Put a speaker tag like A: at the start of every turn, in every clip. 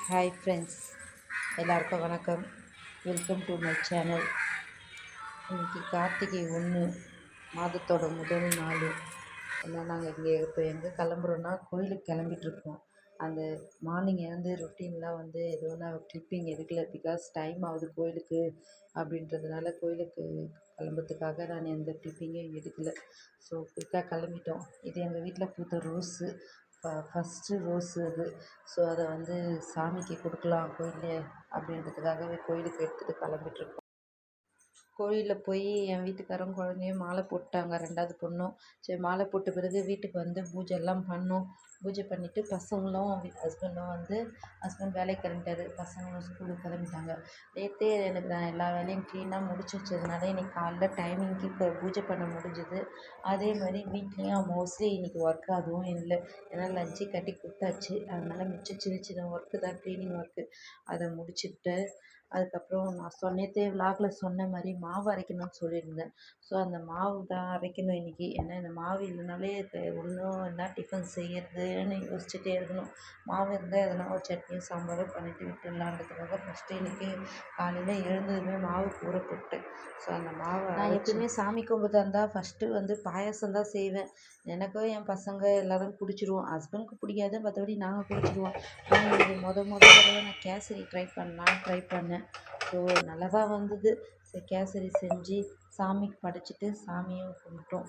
A: Hi friends, எல்லாருக்கும் வணக்கம். Welcome to my channel. இன்றைக்கி கார்த்திகை 1 மாதத்தோட முதல் நாள். நாங்கள் இங்கே இப்போ எங்கே கிளம்புறோன்னா கோயிலுக்கு கிளம்பிட்டுருக்கோம். அந்த மார்னிங் எழுந்து ரொட்டீன்லாம் எதுவும் நான் கிளிப்பிங் எடுக்கல. பிகாஸ் டைம் ஆகுது கோயிலுக்கு அப்படின்றதுனால கோயிலுக்கு கிளம்புறதுக்காக நான் எந்த கிளிப்பிங்கும் எடுக்கல. ஸோ குயிக்காக கிளம்பிட்டோம். இது எங்கள் வீட்டில் பூத்த ரோஸு, ஃபஸ்ட்டு ரோஸு அது. ஸோ அதை சாமிக்கு கொடுக்கலாம் கோயிலில் அப்படின்றதுக்காகவே கோயிலுக்கு எடுத்துகிட்டு கிளம்பிட்டுருக்கோம். கோயிலில் போய் என் வீட்டுக்காரரும் குழந்தையும் மாலை போட்டாங்க, 2வது பொண்ணும். சரி, மாலை போட்ட பிறகு வீட்டுக்கு பூஜைலாம் பண்ணோம். பூஜை பண்ணிவிட்டு பசங்களும் ஹஸ்பண்ட் வேலைக்கு கிளம்பிட்டாரு. பசங்களும் ஸ்கூலுக்கு கிளம்பிட்டாங்க. நேற்றே நான் எல்லா வேலையும் க்ளீனாக முடிச்சு வச்சதுனால இன்றைக்கி காலைல டைமிங்க்கு இப்போ பூஜை பண்ண முடிஞ்சுது. அதே மாதிரி வீட்லேயும் மோஸ்ட்லி இன்றைக்கி ஒர்க் அதுவும் இல்லை. ஏன்னா லஞ்சு கட்டி கொடுத்தாச்சு. அதனால் மிச்சம் சின்ன சின்ன ஒர்க்கு தான், க்ளீனிங் ஒர்க்கு. அதை முடிச்சுட்டு அதுக்கப்புறம் நான் நேற்றே விலாகில் சொன்ன மாதிரி மாவு அரைக்கணும்னு சொல்லியிருந்தேன். ஸோ அந்த மாவு தான் அரைக்கணும் இன்றைக்கி. ஏன்னா இந்த மாவு இல்லைனாலே ஒன்றும் என்ன டிஃபன் செய்யறதுன்னு யோசிச்சுட்டே இருக்கணும். மாவு இருந்தால் எதனா ஒரு சட்னியும் சாம்பாரும் பண்ணிவிட்டு விட்டுடலான்றதுக்காக ஃபஸ்ட்டு இன்றைக்கி காலையில் எழுந்ததுமே மாவு ஊற போட்டேன். ஸோ அந்த மாவை நான் எப்பவுமே சாமி கும்பிட்டு இருந்தால் ஃபஸ்ட்டு பாயாசம் தான் செய்வேன். எனக்கும் என் பசங்க எல்லோரும் பிடிச்சிருவோம். ஹஸ்பண்டுக்கு பிடிக்காது, மற்றபடி நாங்கள் பிடிச்சிருவோம். ஆனால் இது முதல் தடவை நான் கேசரி ட்ரை பண்ணேன். ஸோ நல்லா தான் வந்தது. சரி, கேசரி செஞ்சு சாமிக்கு படைச்சிட்டு சாமியும் கும்பிட்டோம்.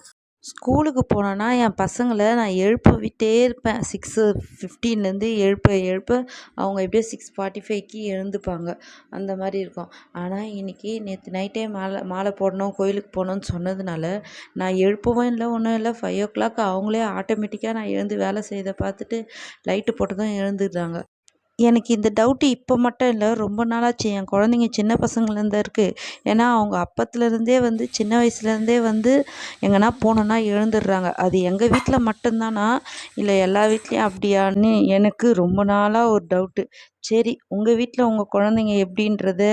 A: ஸ்கூலுக்கு போனேன்னா என் பசங்களை நான் எழுப்ப விட்டே இருப்பேன். 6:15 எழுப்ப அவங்க எப்படியோ 6:45க்கு எழுந்துப்பாங்க. அந்த மாதிரி இருக்கும். ஆனால் நேற்று நைட்டே மாலை போடணும், கோயிலுக்கு போகணுன்னு சொன்னதுனால நான் எழுப்பவும் இல்லை, ஒன்றும் இல்லை. 5 o'clock அவங்களே ஆட்டோமேட்டிக்காக நான் எழுந்து வேலை செய்யறதை பார்த்துட்டு லைட்டு போட்டதும் எழுந்துடுறாங்க. எனக்கு இந்த டவுட்டு இப்போ மட்டும் இல்லை, ரொம்ப நாளாச்சு. என் குழந்தைங்க சின்ன பசங்கள்லேருந்து இருக்குது. ஏன்னா அவங்க அப்பத்துலேருந்தே சின்ன வயசுலேருந்தே எங்கன்னா போனோன்னா எழுந்துடுறாங்க. அது எங்கள் வீட்டில் மட்டும்தானா இல்லை எல்லா வீட்லேயும் அப்படியான்னு எனக்கு ரொம்ப நாளாக ஒரு டவுட்டு. சரி, உங்கள் வீட்டில் உங்கள் குழந்தைங்க எப்படின்றத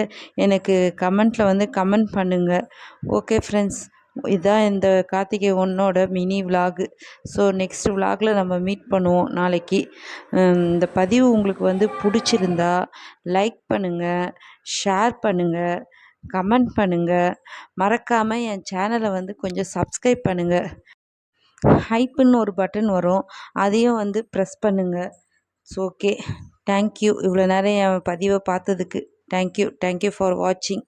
A: எனக்கு கமெண்ட்டில் கமெண்ட் பண்ணுங்கள். ஓகே ஃப்ரெண்ட்ஸ், இதுதான் இந்த கார்த்திகை 1ஓட மினி விலாகு. ஸோ நெக்ஸ்ட் விலாகில் நம்ம மீட் பண்ணுவோம் நாளைக்கு. இந்த பதிவு உங்களுக்கு பிடிச்சிருந்தா லைக் பண்ணுங்கள், ஷேர் பண்ணுங்கள், கமெண்ட் பண்ணுங்கள். மறக்காமல் என் சேனலை கொஞ்சம் சப்ஸ்கிரைப் பண்ணுங்கள். ஹைப்புன்னு ஒரு பட்டன் வரும், அதையும் ப்ரெஸ் பண்ணுங்கள். So okay, thank you. இவ்வளோ நேரம் என் பதிவை பார்த்ததுக்கு தேங்க்யூ ஃபார் வாட்சிங்.